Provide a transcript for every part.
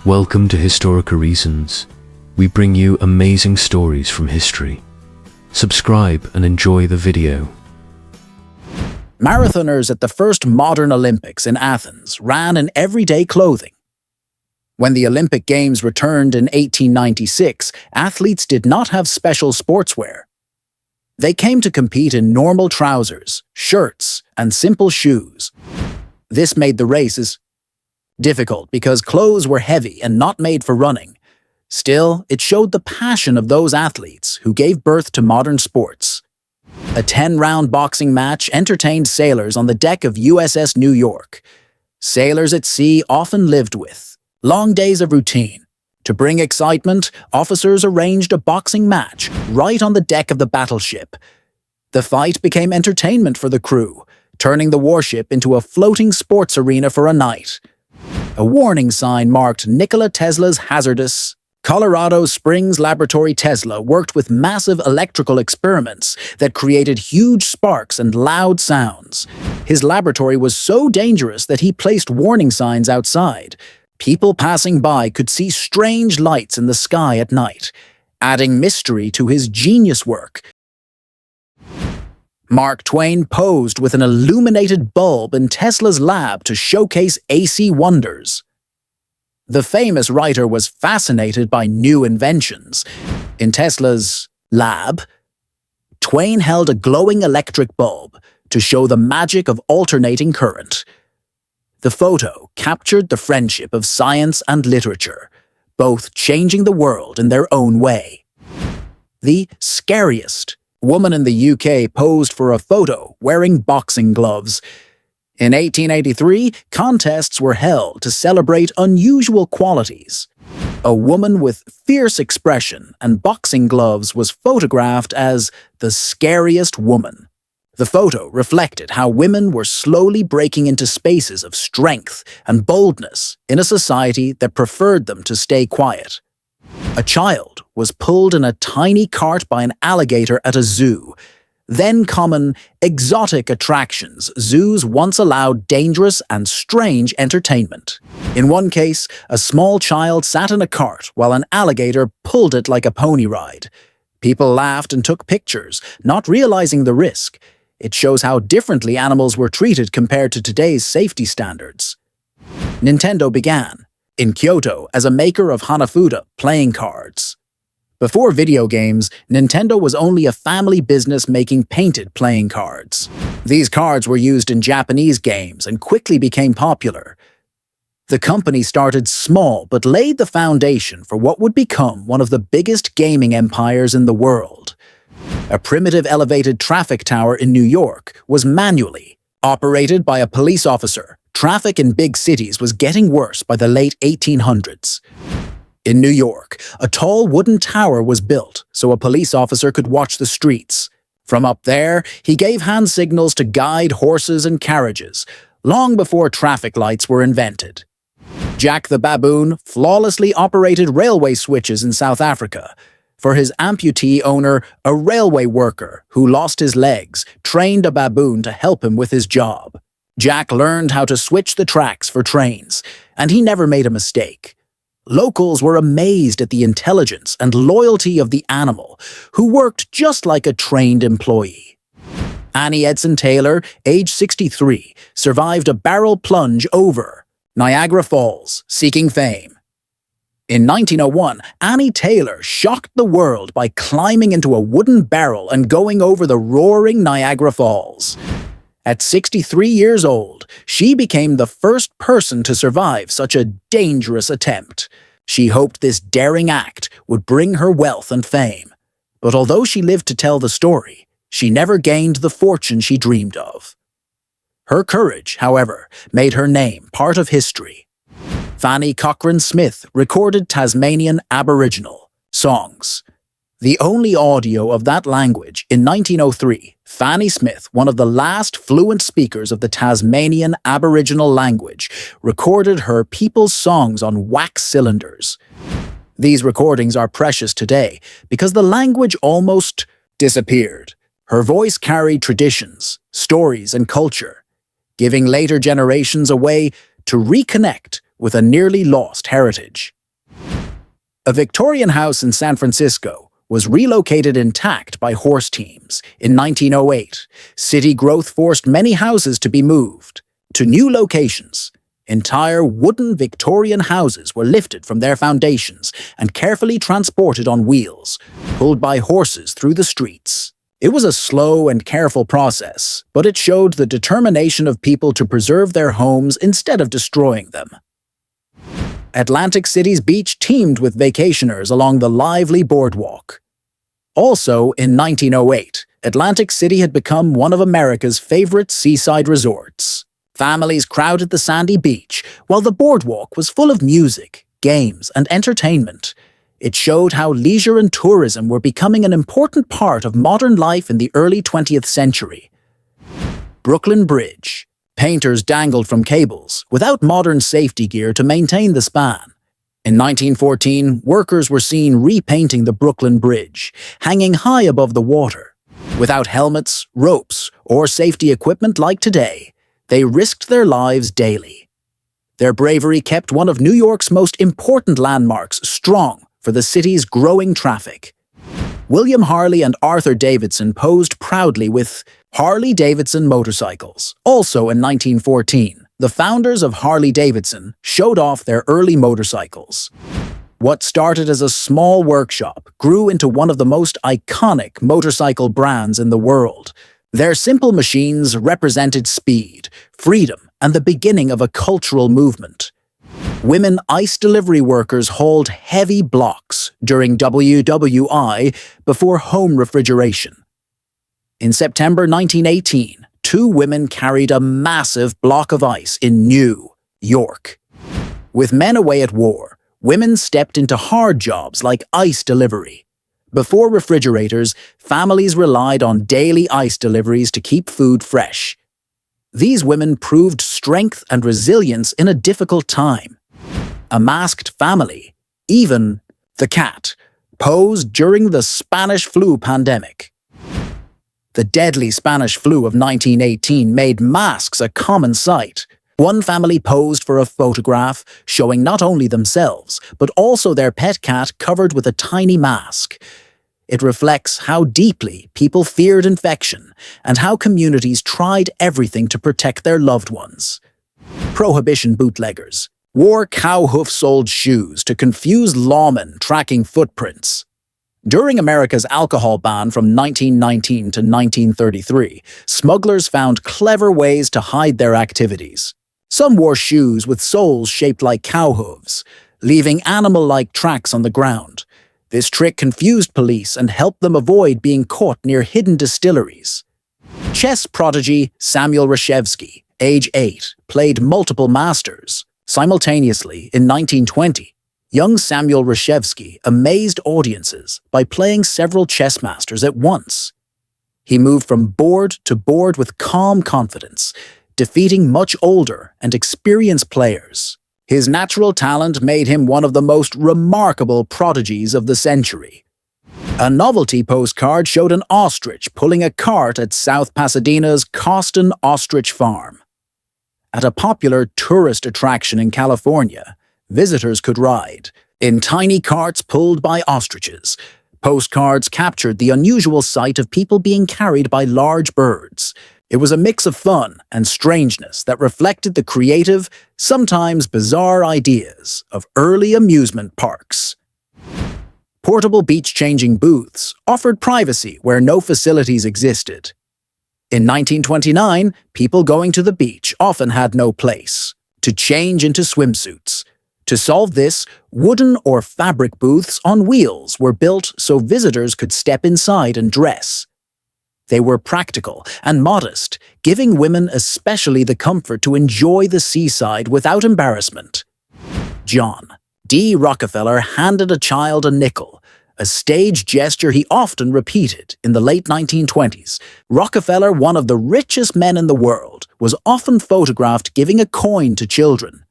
Welcome to Historical Reasons. We bring you amazing stories from history. Subscribe and enjoy the video. Marathoners at the first modern Olympics in Athens ran in everyday clothing. When the Olympic Games returned in 1896, athletes did not have special sportswear. They came to compete in normal trousers, shirts, and simple shoes. This made the races difficult because clothes were heavy and not made for running. Still, it showed the passion of those athletes who gave birth to modern sports. A 10-round boxing match entertained sailors on the deck of USS New York. Sailors at sea often lived with long days of routine. To bring excitement, officers arranged a boxing match right on the deck of the battleship. The fight became entertainment for the crew, turning the warship into a floating sports arena for a night. A warning sign marked Nikola Tesla's hazardous. Colorado Springs laboratory. Tesla worked with massive electrical experiments that created huge sparks and loud sounds. His laboratory was so dangerous that he placed warning signs outside. People passing by could see strange lights in the sky at night, adding mystery to his genius work. Mark Twain posed with an illuminated bulb in Tesla's lab to showcase AC wonders. The famous writer was fascinated by new inventions. In Tesla's lab, Twain held a glowing electric bulb to show the magic of alternating current. The photo captured the friendship of science and literature, both changing the world in their own way. The scariest woman in the UK posed for a photo wearing boxing gloves. In 1883, contests were held to celebrate unusual qualities. A woman with fierce expression and boxing gloves was photographed as the scariest woman. The photo reflected how women were slowly breaking into spaces of strength and boldness in a society that preferred them to stay quiet. A child was pulled in a tiny cart by an alligator at a zoo. Then common, exotic attractions, zoos once allowed dangerous and strange entertainment. In one case, a small child sat in a cart while an alligator pulled it like a pony ride. People laughed and took pictures, not realizing the risk. It shows how differently animals were treated compared to today's safety standards. Nintendo began in Kyoto as a maker of Hanafuda playing cards. Before video games, Nintendo was only a family business making painted playing cards. These cards were used in Japanese games and quickly became popular. The company started small but laid the foundation for what would become one of the biggest gaming empires in the world. A primitive elevated traffic tower in New York was manually operated by a police officer. Traffic in big cities was getting worse by the late 1800s. In New York, a tall wooden tower was built so a police officer could watch the streets. From up there, he gave hand signals to guide horses and carriages, long before traffic lights were invented. Jack the Baboon flawlessly operated railway switches in South Africa. For his amputee owner, a railway worker who lost his legs trained a baboon to help him with his job. Jack learned how to switch the tracks for trains, and he never made a mistake. Locals were amazed at the intelligence and loyalty of the animal, who worked just like a trained employee. Annie Edson Taylor, age 63, survived a barrel plunge over Niagara Falls, seeking fame. In 1901, Annie Taylor shocked the world by climbing into a wooden barrel and going over the roaring Niagara Falls. At 63 years old, she became the first person to survive such a dangerous attempt. She hoped this daring act would bring her wealth and fame. But although she lived to tell the story, she never gained the fortune she dreamed of. Her courage, however, made her name part of history. Fanny Cochrane Smith recorded Tasmanian Aboriginal songs. The only audio of that language in 1903, Fanny Smith, one of the last fluent speakers of the Tasmanian Aboriginal language, recorded her people's songs on wax cylinders. These recordings are precious today because the language almost disappeared. Her voice carried traditions, stories, and culture, giving later generations a way to reconnect with a nearly lost heritage. A Victorian house in San Francisco was relocated intact by horse teams. In 1908, city growth forced many houses to be moved to new locations. Entire wooden Victorian houses were lifted from their foundations and carefully transported on wheels, pulled by horses through the streets. It was a slow and careful process, but it showed the determination of people to preserve their homes instead of destroying them. Atlantic City's beach teemed with vacationers along the lively boardwalk. Also, in 1908, Atlantic City had become one of America's favorite seaside resorts. Families crowded the sandy beach, while the boardwalk was full of music, games, and entertainment. It showed how leisure and tourism were becoming an important part of modern life in the early 20th century. Brooklyn Bridge. Painters dangled from cables, without modern safety gear to maintain the span. In 1914, workers were seen repainting the Brooklyn Bridge, hanging high above the water. Without helmets, ropes, or safety equipment like today, they risked their lives daily. Their bravery kept one of New York's most important landmarks strong for the city's growing traffic. William Harley and Arthur Davidson posed proudly with Harley-Davidson motorcycles. Also in 1914, the founders of Harley-Davidson showed off their early motorcycles. What started as a small workshop grew into one of the most iconic motorcycle brands in the world. Their simple machines represented speed, freedom, and the beginning of a cultural movement. Women ice delivery workers hauled heavy blocks during WWI before home refrigeration. In September 1918, 2 women carried a massive block of ice in New York. With men away at war, women stepped into hard jobs like ice delivery. Before refrigerators, families relied on daily ice deliveries to keep food fresh. These women proved strength and resilience in a difficult time. A masked family, even the cat, posed during the Spanish flu pandemic. The deadly Spanish flu of 1918 made masks a common sight. One family posed for a photograph showing not only themselves, but also their pet cat covered with a tiny mask. It reflects how deeply people feared infection and how communities tried everything to protect their loved ones. Prohibition bootleggers wore cow-hoof-soled shoes to confuse lawmen tracking footprints. During America's alcohol ban from 1919 to 1933, smugglers found clever ways to hide their activities. Some wore shoes with soles shaped like cow hooves, leaving animal-like tracks on the ground. This trick confused police and helped them avoid being caught near hidden distilleries. Chess prodigy Samuel Reshevsky, age 8, played multiple masters. Simultaneously, in 1920, young Samuel Reshevsky amazed audiences by playing several chess masters at once. He moved from board to board with calm confidence, defeating much older and experienced players. His natural talent made him one of the most remarkable prodigies of the century. A novelty postcard showed an ostrich pulling a cart at South Pasadena's Coston Ostrich Farm. At a popular tourist attraction in California, visitors could ride in tiny carts pulled by ostriches. Postcards captured the unusual sight of people being carried by large birds. It was a mix of fun and strangeness that reflected the creative, sometimes bizarre ideas of early amusement parks. Portable beach-changing booths offered privacy where no facilities existed. In 1929, people going to the beach often had no place to change into swimsuits. To solve this, wooden or fabric booths on wheels were built so visitors could step inside and dress. They were practical and modest, giving women especially the comfort to enjoy the seaside without embarrassment. John D. Rockefeller handed a child a nickel, a stage gesture he often repeated in the late 1920s. Rockefeller, one of the richest men in the world, was often photographed giving a coin to children.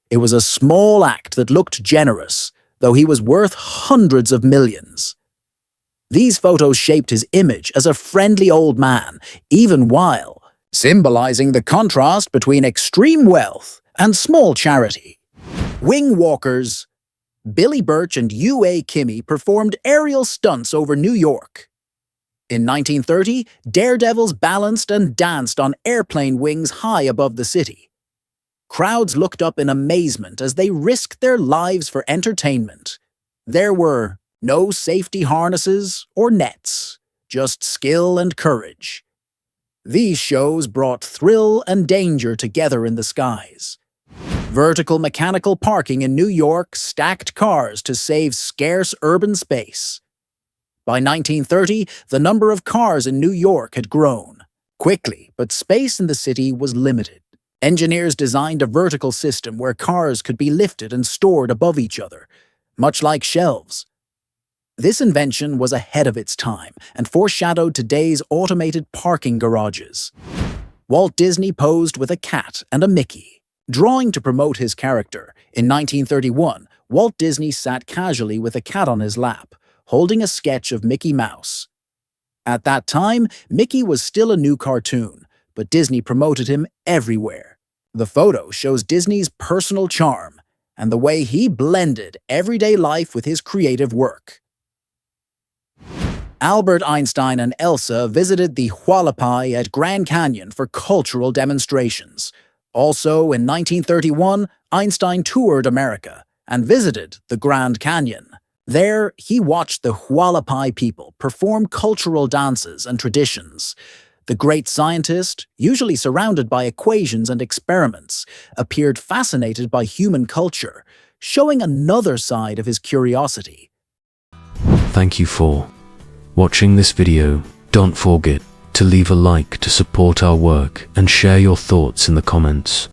It was a small act that looked generous, though he was worth hundreds of millions. These photos shaped his image as a friendly old man, even while symbolizing the contrast between extreme wealth and small charity. Wing walkers. Billy Birch and U.A. Kimmey performed aerial stunts over New York. In 1930, daredevils balanced and danced on airplane wings high above the city. Crowds looked up in amazement as they risked their lives for entertainment. There were no safety harnesses or nets, just skill and courage. These shows brought thrill and danger together in the skies. Vertical mechanical parking in New York stacked cars to save scarce urban space. By 1930, the number of cars in New York had grown quickly, but space in the city was limited. Engineers designed a vertical system where cars could be lifted and stored above each other, much like shelves. This invention was ahead of its time and foreshadowed today's automated parking garages. Walt Disney posed with a cat and a Mickey. Drawing to promote his character, in 1931, Walt Disney sat casually with a cat on his lap, holding a sketch of Mickey Mouse. At that time, Mickey was still a new cartoon, but Disney promoted him everywhere. The photo shows Disney's personal charm and the way he blended everyday life with his creative work. Albert Einstein and Elsa visited the Hualapai at Grand Canyon for cultural demonstrations. Also, in 1931, Einstein toured America and visited the Grand Canyon. There, he watched the Hualapai people perform cultural dances and traditions. The great scientist, usually surrounded by equations and experiments, appeared fascinated by human culture, showing another side of his curiosity. Thank you for watching this video. Don't forget to leave a like to support our work and share your thoughts in the comments.